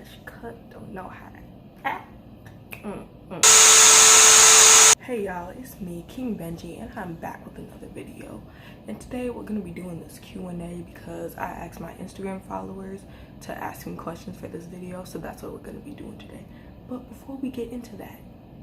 fresh cut, don't know how to act. Hey y'all, it's me, King Benjy, and I'm back with another video. And today we're gonna be doing this Q&A because I asked my Instagram followers to ask me questions for this video, so that's what we're gonna be doing today. But before we get into that,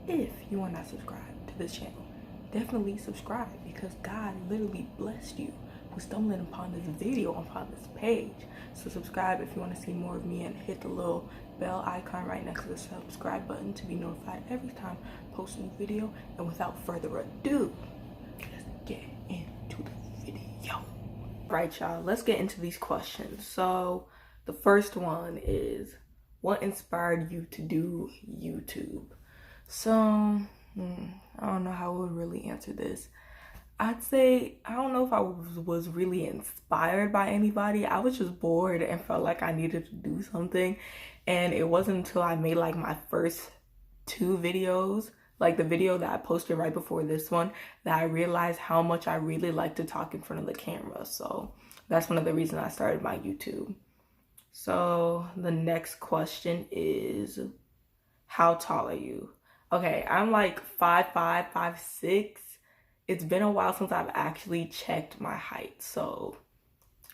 if you are not subscribed to this channel, definitely subscribe because God literally blessed you for stumbling upon this video, upon this page. So subscribe if you want to see more of me, and hit the little bell icon right next to the subscribe button to be notified every time I post a new video. And without further ado, let's get into the video. Right, y'all, let's get into these questions. So the first one is, what inspired you to do YouTube? So I don't know how I would really answer this. I'd say I don't know if I was really inspired by anybody. I was just bored and felt like I needed to do something. And it wasn't until I made like my first 2 videos, like the video that I posted right before this one, that I realized how much I really like to talk in front of the camera. So that's one of the reasons I started my YouTube. So the next question is, how tall are you? Okay, I'm like 5'5", 5'6". It's been a while since I've actually checked my height, so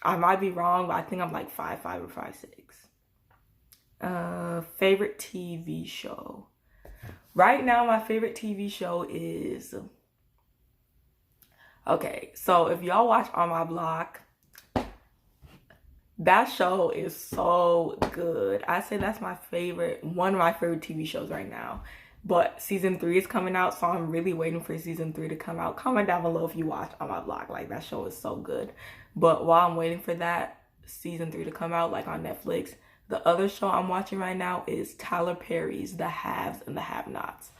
I might be wrong, but I think I'm like 5'5" or 5'6". Favorite TV show? Right now, my favorite TV show is... Okay, so if y'all watch On My Block, that show is so good. I say that's my favorite, one of my favorite TV shows right now. But season 3 is coming out, so I'm really waiting for season 3 to come out. Comment down below if you watch On My Block. Like, that show is so good. But while I'm waiting for that season 3 to come out, like on Netflix, the other show I'm watching right now is Tyler Perry's The Haves and the Have-Nots.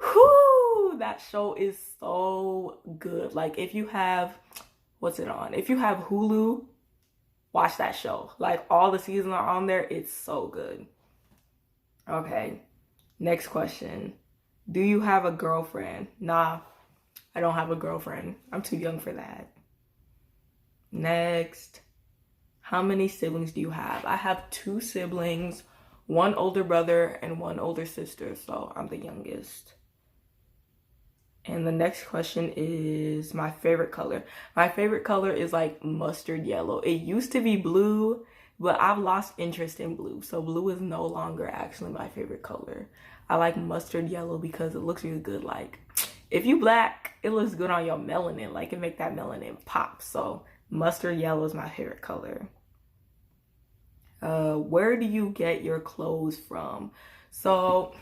Whoo! That show is so good. Like, if you have, what's it on? If you have Hulu, watch that show. Like, all the seasons are on there. It's so good. Okay. Next question. Do you have a girlfriend? Nah, I don't have a girlfriend. I'm too young for that. Next. How many siblings do you have? I have 2 siblings, 1 older brother and 1 older sister, so I'm the youngest. And the next question is my favorite color. My favorite color is like mustard yellow. It used to be blue, but I've lost interest in blue. So blue is no longer actually my favorite color. I like mustard yellow because it looks really good. Like, if you black, it looks good on your melanin. Like, it make that melanin pop. So mustard yellow is my favorite color. Where do you get your clothes from? So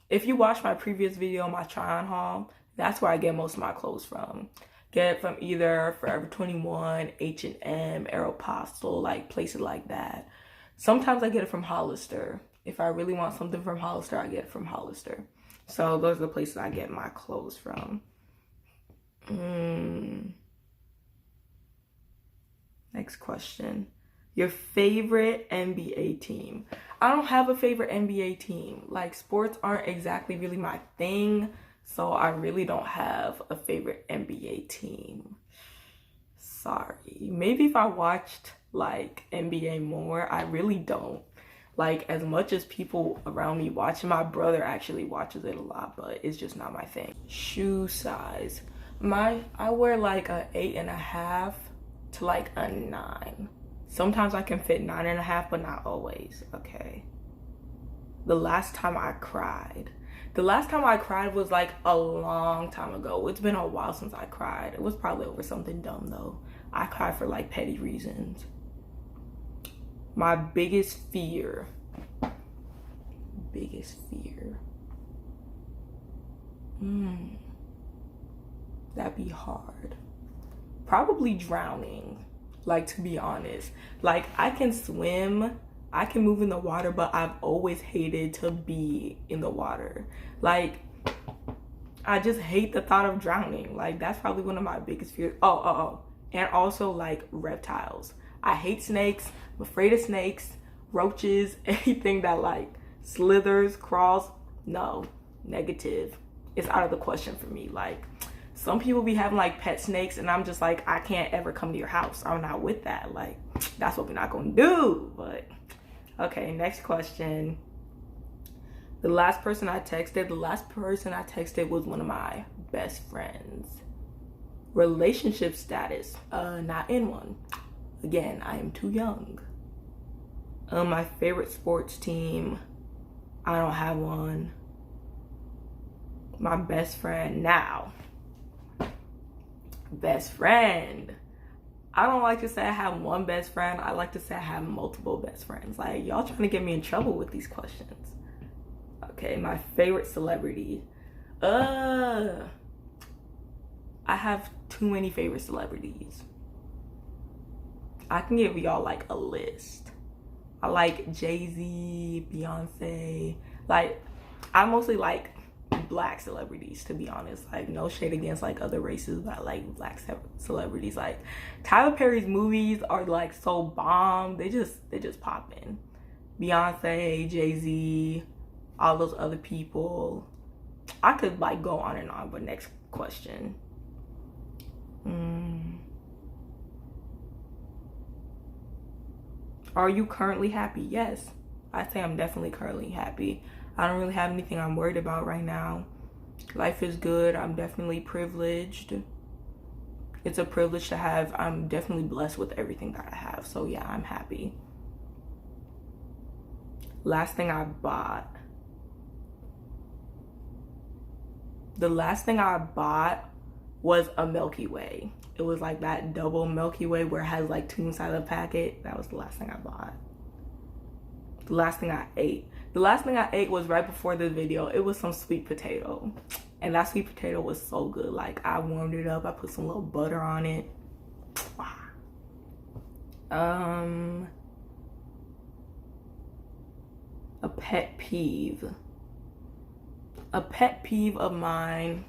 if you watch my previous video, my try-on haul, that's where I get most of my clothes from. Get it from either Forever 21, H&M, Aeropostale, like places like that. Sometimes I get it from Hollister. If I really want something from Hollister, I get it from Hollister. So those are the places I get my clothes from. Next question. Your favorite NBA team? I don't have a favorite NBA team. Like, sports aren't exactly really my thing. So I really don't have a favorite NBA team. Sorry. Maybe if I watched like NBA more, I really don't. Like, as much as people around me watch it, my brother actually watches it a lot, but it's just not my thing. Shoe size. I wear like a 8.5 to like a 9. Sometimes I can fit 9.5, but not always. Okay. The last time I cried. The last time I cried was like a long time ago. It's been a while since I cried. It was probably over something dumb though. I cried for like petty reasons. My biggest fear. That'd be hard. Probably drowning. Like, to be honest. Like, I can swim, I can move in the water, but I've always hated to be in the water. Like, I just hate the thought of drowning. Like, that's probably one of my biggest fears. And also, like, reptiles. I hate snakes. I'm afraid of snakes, roaches, anything that, like, slithers, crawls. No, negative. It's out of the question for me. Like, some people be having like pet snakes and I'm just like, I can't ever come to your house. I'm not with that. Like, that's what we're not gonna do. But Okay, next question. The last person I texted was one of my best friends. Relationship status, not in one. Again, I am too young. My favorite sports team, I don't have one. My best friend now. Best friend. I don't like to say I have one best friend. I like to say I have multiple best friends. Like, y'all trying to get me in trouble with these questions. Okay, my favorite celebrity. I have too many favorite celebrities. I can give y'all like a list. I like Jay-Z, Beyonce. Like, I mostly like black celebrities, to be honest. Like, no shade against like other races, but I like black celebrities. Like, Tyler Perry's movies are like so bomb. They just pop in. Beyonce, Jay-Z, all those other people. I could like go on and on, but next question. Are you currently happy? Yes, I'd say I'm definitely currently happy. I don't really have anything I'm worried about right now. Life is good. I'm definitely privileged. It's a privilege to have. I'm definitely blessed with everything that I have. So yeah, I'm happy. Last thing I bought. The last thing I bought was a Milky Way. It was like that double Milky Way where it has like 2 inside of the packet. That was the last thing I bought. The last thing I ate. The last thing I ate was right before this video. It was some sweet potato. And that sweet potato was so good. Like, I warmed it up. I put some little butter on it. A pet peeve. A pet peeve of mine.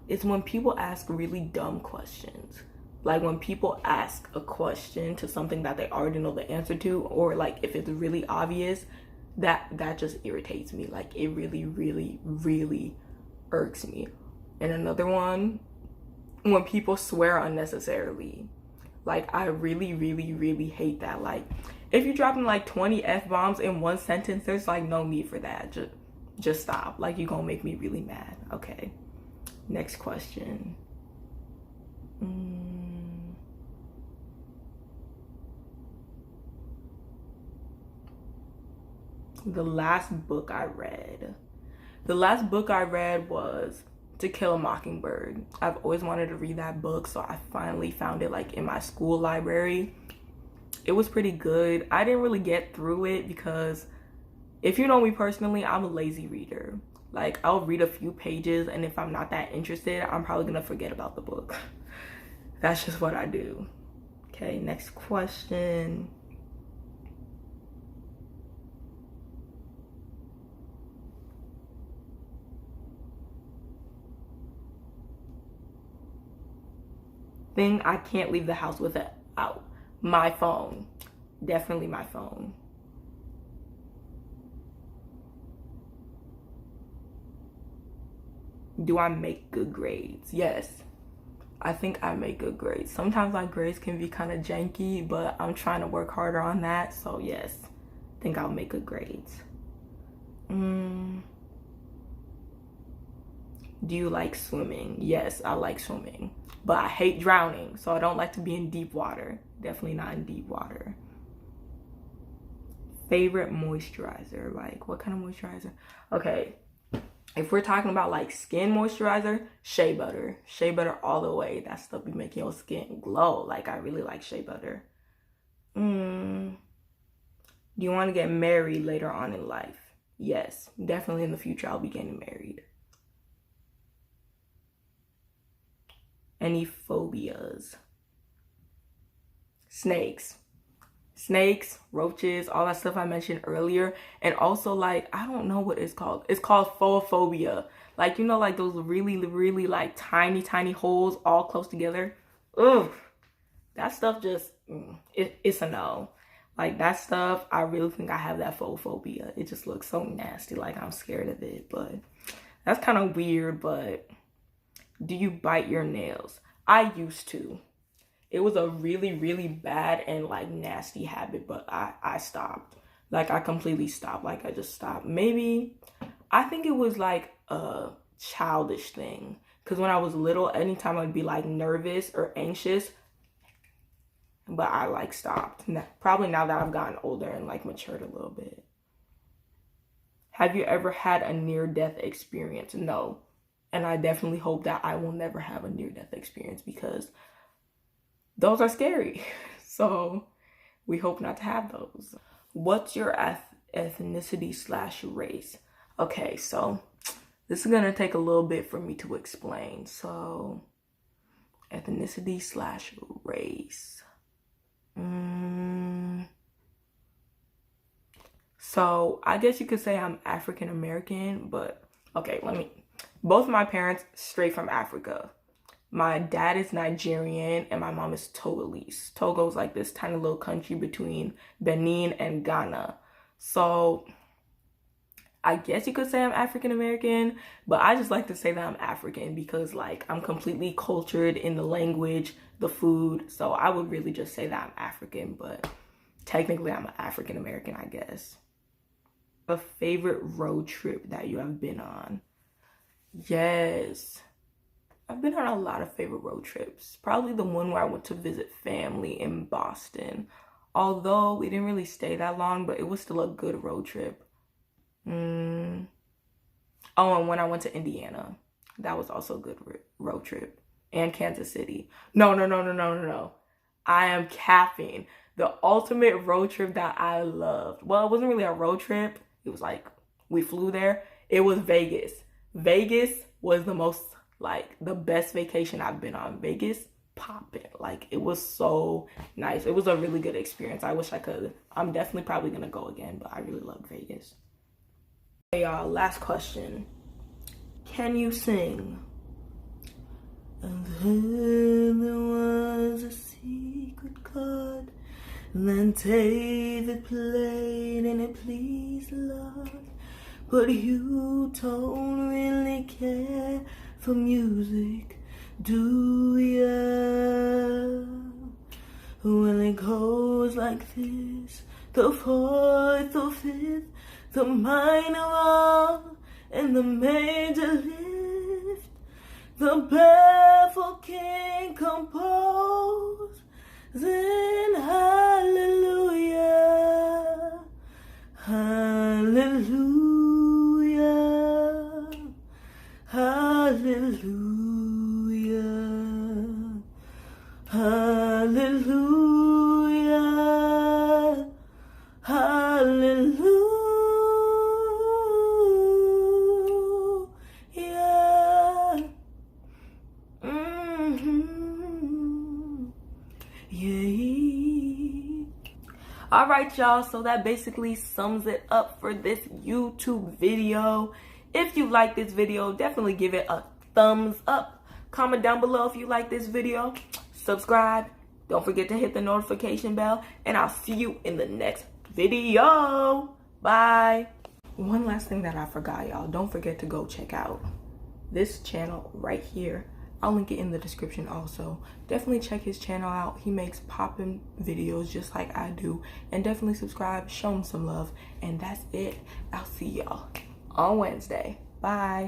It's when people ask really dumb questions. Like when people ask a question to something that they already know the answer to, or like if it's really obvious, that just irritates me. Like, it really, really, really irks me. And another one, when people swear unnecessarily. Like, I really, really, really hate that. Like, if you're dropping like 20 F-bombs in one sentence, there's like no need for that. Just stop. Like, you're gonna make me really mad. Okay, next question. The last book I read was To Kill a Mockingbird. I've always wanted to read that book, so I finally found it like in my school library. It was pretty good. I didn't really get through it because, if you know me personally, I'm a lazy reader. Like, I'll read a few pages, and if I'm not that interested, I'm probably gonna forget about the book. That's just what I do. Okay, next question. Thing I can't leave the house without. My phone. Definitely my phone. Do I make good grades? Yes. I think I make good grades. Sometimes my grades can be kind of janky, but I'm trying to work harder on that. So yes, I think I'll make good grades. Do you like swimming? Yes, I like swimming. But I hate drowning, so I don't like to be in deep water. Definitely not in deep water. Favorite moisturizer? Like, what kind of moisturizer? Okay, if we're talking about like skin moisturizer, shea butter. Shea butter all the way. That stuff be making your skin glow. Like, I really like shea butter. Do you want to get married later on in life? Yes, definitely in the future I'll be getting married. Any phobias? Snakes, roaches, all that stuff I mentioned earlier. And also, like, I don't know what it's called. It's called phobophobia. Like, you know, like those really, really like tiny holes all close together. Ugh, that stuff just, it's a no. Like, that stuff, I really think I have that phobophobia. It just looks so nasty. Like, I'm scared of it. But that's kind of weird. But do you bite your nails? I used to. It was a really, really bad and like nasty habit, but I stopped. Like I completely stopped. Like I just stopped. Maybe I think it was like a childish thing. Cause when I was little, anytime I'd be like nervous or anxious, but I like stopped. Probably now that I've gotten older and like matured a little bit. Have you ever had a near-death experience? No. And I definitely hope that I will never have a near-death experience because those are scary. So we hope not to have those. What's your ethnicity/race? Okay, so this is gonna take a little bit for me to explain. So ethnicity/race. So I guess you could say I'm African American, but okay, both my parents straight from Africa. My dad is Nigerian and my mom is Togolese. Togo's like this tiny little country between Benin and Ghana. So I guess you could say I'm African American, but I just like to say that I'm African because like I'm completely cultured in the language, the food. So I would really just say that I'm African, but technically I'm African American, I guess. A favorite road trip that you have been on? Yes. I've been on a lot of favorite road trips. Probably the one where I went to visit family in Boston. Although we didn't really stay that long, but it was still a good road trip. Oh, and when I went to Indiana, that was also a good road trip. And Kansas City. No. I am capping. The ultimate road trip that I loved. Well, it wasn't really a road trip. It was like we flew there. It was Vegas. Vegas was the most, like, the best vacation I've been on. Vegas popping. Like, it was so nice. It was a really good experience. I wish I could. I'm definitely probably gonna go again, but I really loved Vegas. Hey y'all, last question. Can you sing? And then there was a secret chord that David played and it pleased the Lord. But you don't really care for music, do ya? Well, it goes like this: the fourth, the fifth, the minor all, and the major lift. The barefoot king composed, then hallelujah, hallelujah, hallelujah, hallelujah, hallelujah. All right, y'all, so that basically sums it up for this YouTube video. If you like this video, definitely give it a thumbs up. Comment down below if you like this video. Subscribe. Don't forget to hit the notification bell, and I'll see you in the next video. Bye. One last thing that I forgot, y'all. Don't forget to go check out this channel right here. I'll link it in the description also. Definitely check his channel out. He makes poppin' videos just like I do. And definitely subscribe, show him some love. And that's it. I'll see y'all on Wednesday. Bye.